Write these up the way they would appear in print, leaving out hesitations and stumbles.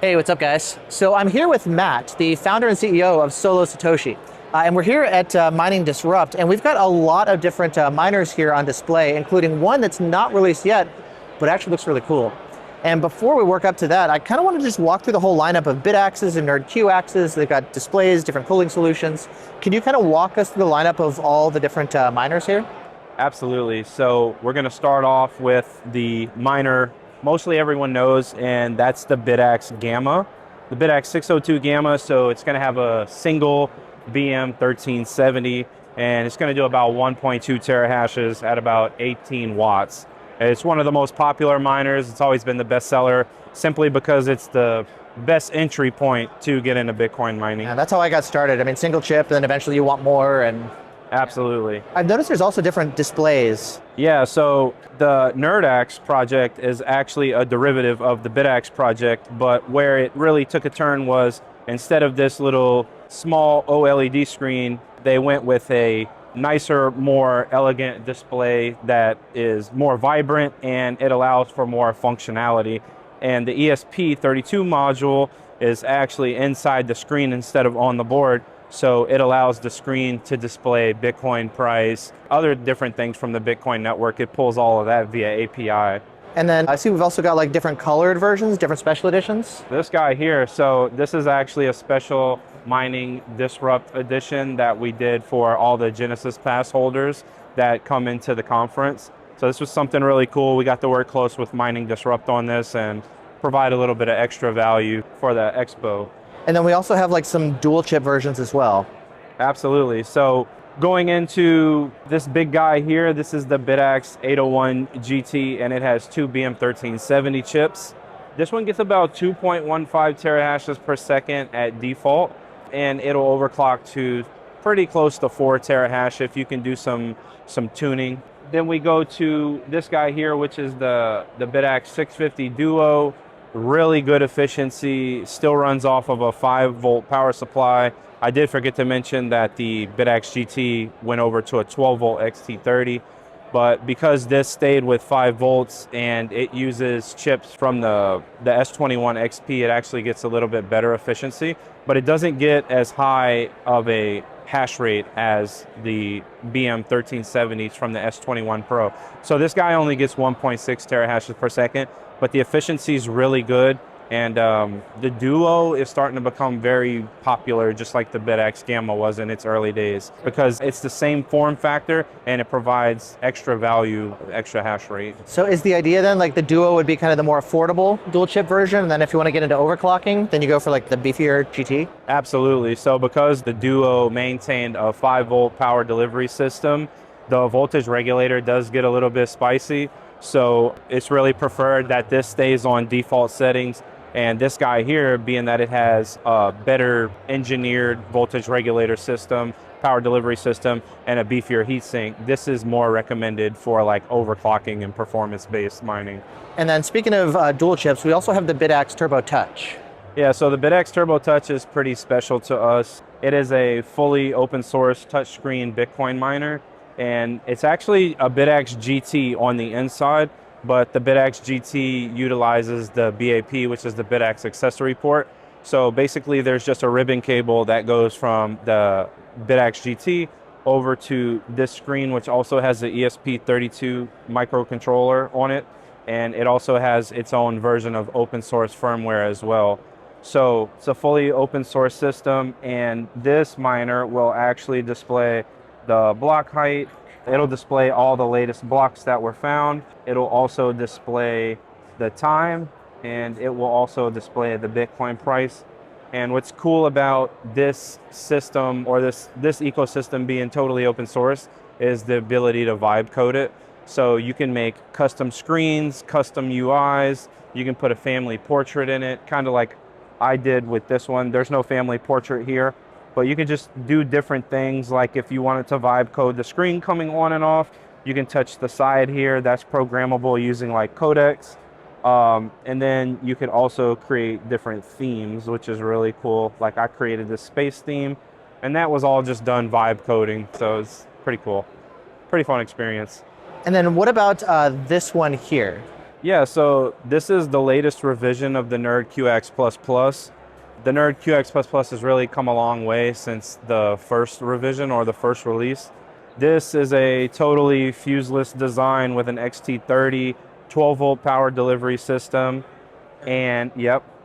Hey, what's up, guys? So I'm here with Matt, the founder and CEO of Solo Satoshi. And we're here at Mining Disrupt, and we've got a lot of different miners here on display, including one that's not released yet, but actually looks really cool. And before we work up to that, I kind of want to just walk through the whole lineup of Bitaxes and NerdQAxes. They've got displays, different cooling solutions. Can you kind of walk us through the lineup of all the different miners here? Absolutely. So we're going to start off with the miner mostly everyone knows, and that's the Bitaxe Gamma. The Bitaxe 602 Gamma, so it's going to have a single BM1370, and it's going to do about 1.2 terahashes at about 18 watts. It's one of the most popular miners. It's always been the best seller simply because it's the best entry point to get into Bitcoin mining. And that's how I got started. I mean, single chip, then eventually you want more. And absolutely. I've noticed there's also different displays. Yeah, so the Nerdaxe project is actually a derivative of the Bitaxe project, but where it really took a turn was instead of this little small OLED screen, they went with a nicer, more elegant display that is more vibrant and it allows for more functionality. And the ESP32 module is actually inside the screen instead of on the board. So it allows the screen to display Bitcoin price, other different things from the Bitcoin network. It pulls all of that via API. And then I see we've also got like different colored versions, different special editions. This guy here, so this is actually a special Mining Disrupt edition that we did for all the Genesis Pass holders that come into the conference. So this was something really cool. We got to work close with Mining Disrupt on this and provide a little bit of extra value for the expo. And then we also have like some dual chip versions as well. Absolutely. So going into this big guy here, this is the Bitaxe 801 GT, and it has two BM1370 chips. This one gets about 2.15 terahashes per second at default, and it'll overclock to pretty close to 4 terahash if you can do some tuning. Then we go to this guy here, which is the Bitaxe 650 Duo. Really good efficiency, still runs off of a 5-volt power supply. I did forget to mention that the Bitaxe GT went over to a 12-volt XT30, but because this stayed with 5 volts and it uses chips from the S21 XP, it actually gets a little bit better efficiency, but it doesn't get as high of a hash rate as the BM1370s from the S21 Pro. So this guy only gets 1.6 terahashes per second, but the efficiency is really good. And the Duo is starting to become very popular, just like the Bitaxe Gamma was in its early days, because it's the same form factor and it provides extra value, extra hash rate. So is the idea then like the Duo would be kind of the more affordable dual chip version, and then if you want to get into overclocking, then you go for like the beefier GT? Absolutely. So because the Duo maintained a 5-volt power delivery system, the voltage regulator does get a little bit spicy. So it's really preferred that this stays on default settings. And this guy here, being that it has a better engineered voltage regulator system, power delivery system, and a beefier heatsink, this is more recommended for like overclocking and performance-based mining. And then speaking of dual chips, we also have the Bitaxe Turbo Touch. Yeah, so the Bitaxe Turbo Touch is pretty special to us. It is a fully open source touchscreen Bitcoin miner, and it's actually a Bitaxe GT on the inside. But the Bitaxe GT utilizes the BAP, which is the Bitaxe accessory port. So basically there's just a ribbon cable that goes from the Bitaxe GT over to this screen, which also has the ESP32 microcontroller on it. And it also has its own version of open source firmware as well. So it's a fully open source system, and this miner will actually display the block height. It'll display all the latest blocks that were found. It'll also display the time, and it will also display the Bitcoin price. And what's cool about this system, or this ecosystem being totally open source, is the ability to vibe code it. So you can make custom screens, custom UIs. You can put a family portrait in it, kind of like I did with this one. There's no family portrait here, but you can just do different things. Like if you wanted to vibe code the screen coming on and off, you can touch the side here. That's programmable using like codecs. And then you could also create different themes, which is really cool. Like I created this space theme, and that was all just done vibe coding. So it's pretty cool. Pretty fun experience. And then what about this one here? Yeah, so this is the latest revision of the NerdQAxe++. The NerdQAxe++ has really come a long way since the first revision or the first release. This is a totally fuseless design with an XT30 12-volt power delivery system, and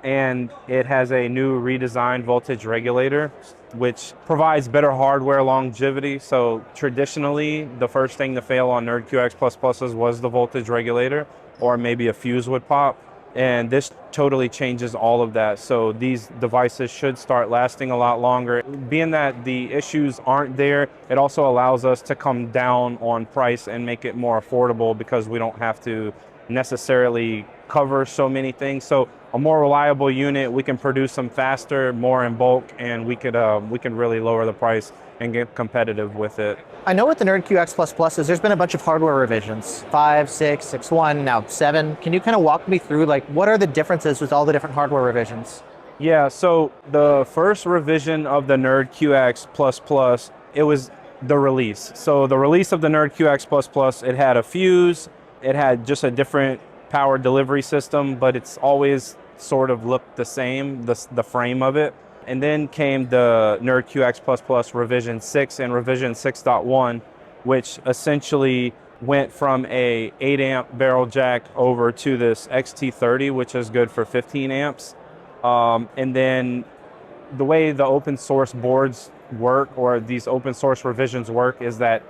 and it has a new redesigned voltage regulator, which provides better hardware longevity. So traditionally, the first thing to fail on NerdQAxe++s was the voltage regulator, or maybe a fuse would pop. And this totally changes all of that. So these devices should start lasting a lot longer. Being that the issues aren't there, it also allows us to come down on price and make it more affordable because we don't have to necessarily cover so many things. So a more reliable unit, we can produce them faster, more in bulk, and we can really lower the price and get competitive with it. I know with the NerdQAxe++, there's been a bunch of hardware revisions, 5, 6, 6.1, now 7. Can you kind of walk me through, like, what are the differences with all the different hardware revisions? Yeah, so the first revision of the NerdQAxe++, it was the release. So the release of the NerdQAxe++, it had a fuse, it had just a different power delivery system, but it's always sort of looked the same, the frame of it. And then came the NerdQAxe++ revision 6 and revision 6.1, which essentially went from a 8 amp barrel jack over to this XT30, which is good for 15 amps. And then the way the open source boards work, or these open source revisions work, is that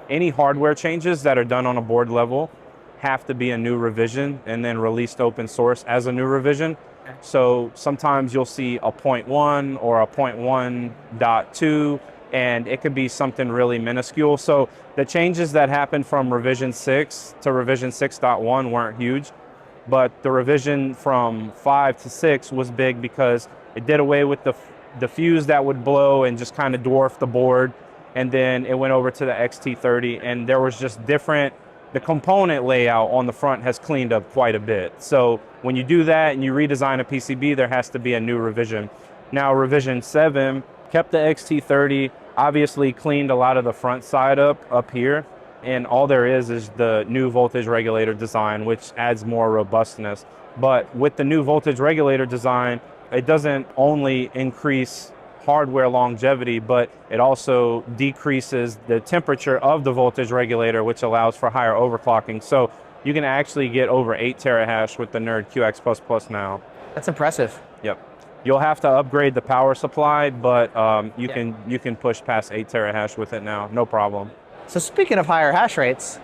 any hardware changes that are done on a board level have to be a new revision and then released open source as a new revision. So sometimes you'll see a 0.1 or a 0.1.2, and it could be something really minuscule. So the changes that happened from revision 6 to revision 6.1 weren't huge, but the revision from 5 to 6 was big because it did away with the fuse that would blow and just kind of dwarf the board. And then it went over to the XT30, and there was just different. The component layout on the front has cleaned up quite a bit. So when you do that and you redesign a PCB, there has to be a new revision. Now revision 7 kept the XT30, obviously cleaned a lot of the front side up here, and all there is the new voltage regulator design, which adds more robustness. But with the new voltage regulator design, it doesn't only increase hardware longevity, but it also decreases the temperature of the voltage regulator, which allows for higher overclocking. So you can actually get over 8 terahash with the NerdQAxe++ now. That's impressive. Yep. You'll have to upgrade the power supply, but you can push past 8 terahash with it now, no problem. So speaking of higher hash rates,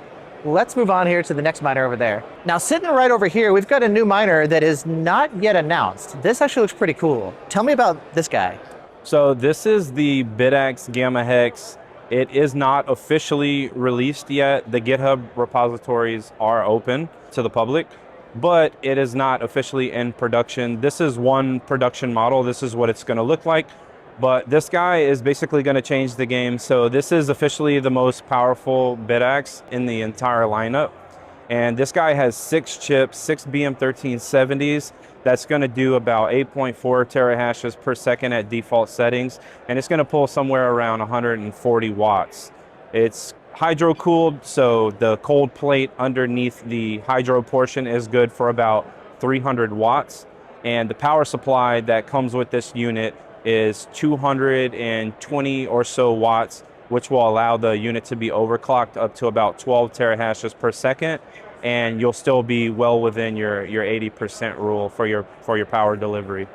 let's move on here to the next miner over there. Now sitting right over here, we've got a new miner that is not yet announced. This actually looks pretty cool. Tell me about this guy. So this is the Bitaxe Gamma Hex. It is not officially released yet. The GitHub repositories are open to the public, but it is not officially in production. This is one production model. This is what it's going to look like. But this guy is basically going to change the game. So this is officially the most powerful Bitaxe in the entire lineup. And this guy has 6 chips, 6 BM1370s. That's going to do about 8.4 terahashes per second at default settings. And it's going to pull somewhere around 140 watts. It's hydro cooled, so the cold plate underneath the hydro portion is good for about 300 watts. And the power supply that comes with this unit is 220 or so watts, which will allow the unit to be overclocked up to about 12 terahashes per second, and you'll still be well within your 80% rule for your power delivery.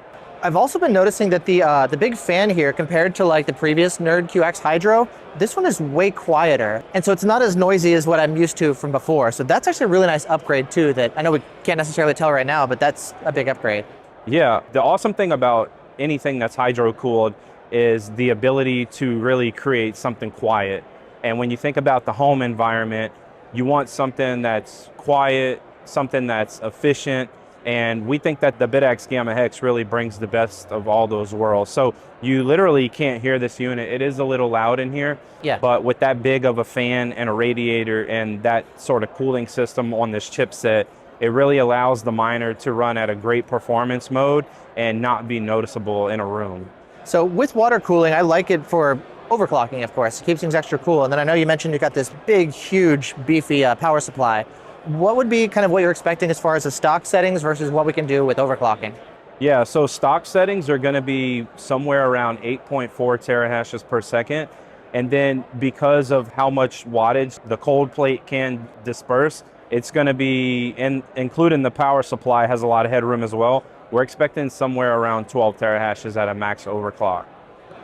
I've also been noticing that the big fan here, compared to like the previous NerdQAxe Hydro, this one is way quieter, and so it's not as noisy as what I'm used to from before. So that's actually a really nice upgrade too, that I know we can't necessarily tell right now, but that's a big upgrade. Yeah, the awesome thing about anything that's hydro cooled is the ability to really create something quiet. And when you think about the home environment, you want something that's quiet, something that's efficient, and we think that the Bitaxe Gamma Hex really brings the best of all those worlds. So you literally can't hear this unit. It is a little loud in here, but with that big of a fan and a radiator and that sort of cooling system on this chipset, it really allows the miner to run at a great performance mode and not be noticeable in a room. So with water cooling, I like it for overclocking, of course. It keeps things extra cool. And then I know you mentioned you got this big, huge, beefy power supply. What would be kind of what you're expecting as far as the stock settings versus what we can do with overclocking? Yeah, so stock settings are going to be somewhere around 8.4 terahashes per second. And then because of how much wattage the cold plate can disperse, it's going to be, including the power supply, has a lot of headroom as well. We're expecting somewhere around 12 terahashes at a max overclock.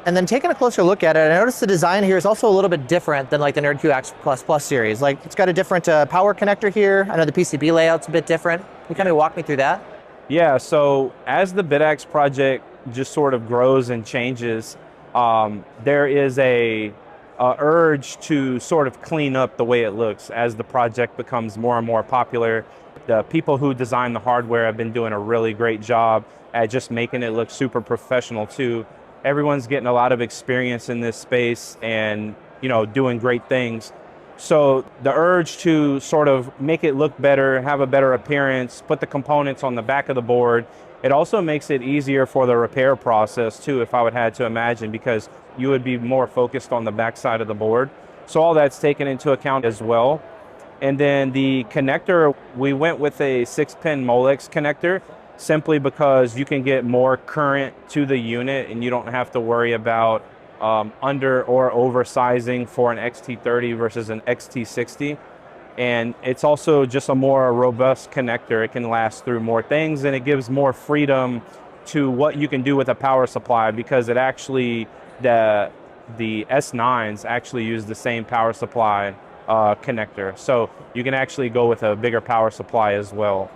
And then taking a closer look at it, I noticed the design here is also a little bit different than like the NerdQAxe++ series. Like it's got a different power connector here. I know the PCB layout's a bit different. Can you kind of walk me through that? Yeah, so as the Bitaxe project just sort of grows and changes, there is a urge to sort of clean up the way it looks as the project becomes more and more popular. The people who design the hardware have been doing a really great job at just making it look super professional too. Everyone's getting a lot of experience in this space and, you know, doing great things. So the urge to sort of make it look better, have a better appearance, put the components on the back of the board, it also makes it easier for the repair process too, if I would had to imagine, because you would be more focused on the back side of the board. So all that's taken into account as well. And then the connector, we went with a 6-pin Molex connector, simply because you can get more current to the unit and you don't have to worry about under or oversizing for an XT30 versus an XT60. And it's also just a more robust connector. It can last through more things and it gives more freedom to what you can do with a power supply, because it actually, the S9s actually use the same power supply connector. So you can actually go with a bigger power supply as well.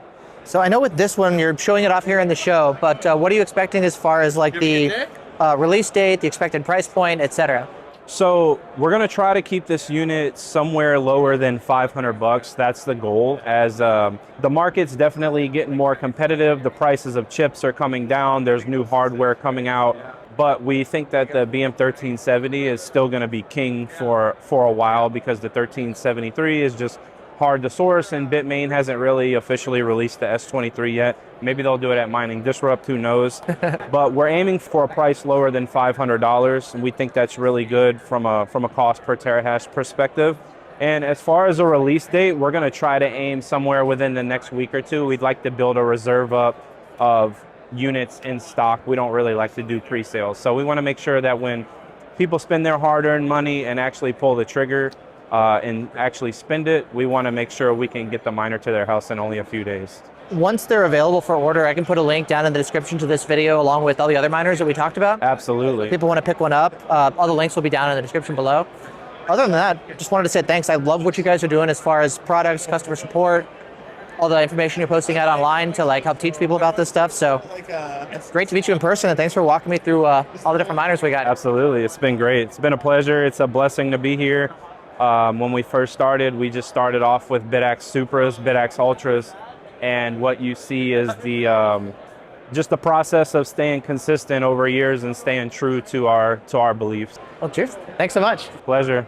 So I know with this one, you're showing it off here in the show, but what are you expecting as far as like the release date, the expected price point, etc.? So we're going to try to keep this unit somewhere lower than 500 bucks. That's the goal, as the market's definitely getting more competitive. The prices of chips are coming down. There's new hardware coming out. But we think that the BM1370 is still going to be king for a while, because the 1373 is just hard to source, and Bitmain hasn't really officially released the S23 yet. Maybe they'll do it at Mining Disrupt, who knows. But we're aiming for a price lower than $500, and we think that's really good from a cost per terahash perspective. And as far as a release date, we're going to try to aim somewhere within the next week or two. We'd like to build a reserve up of units in stock. We don't really like to do pre-sales. So we want to make sure that when people spend their hard-earned money and actually pull the trigger and actually spend it, we want to make sure we can get the miner to their house in only a few days. Once they're available for order, I can put a link down in the description to this video along with all the other miners that we talked about. Absolutely. If people want to pick one up, all the links will be down in the description below. Other than that, just wanted to say thanks. I love what you guys are doing as far as products, customer support, all the information you're posting out online to like help teach people about this stuff. So it's great to meet you in person, and thanks for walking me through all the different miners we got. Absolutely, it's been great. It's been a pleasure. It's a blessing to be here. When we first started, we just started off with Bitaxe Supras, Bitaxe Ultras, and what you see is the just the process of staying consistent over years and staying true to our beliefs. Well, cheers. Thanks so much. Pleasure.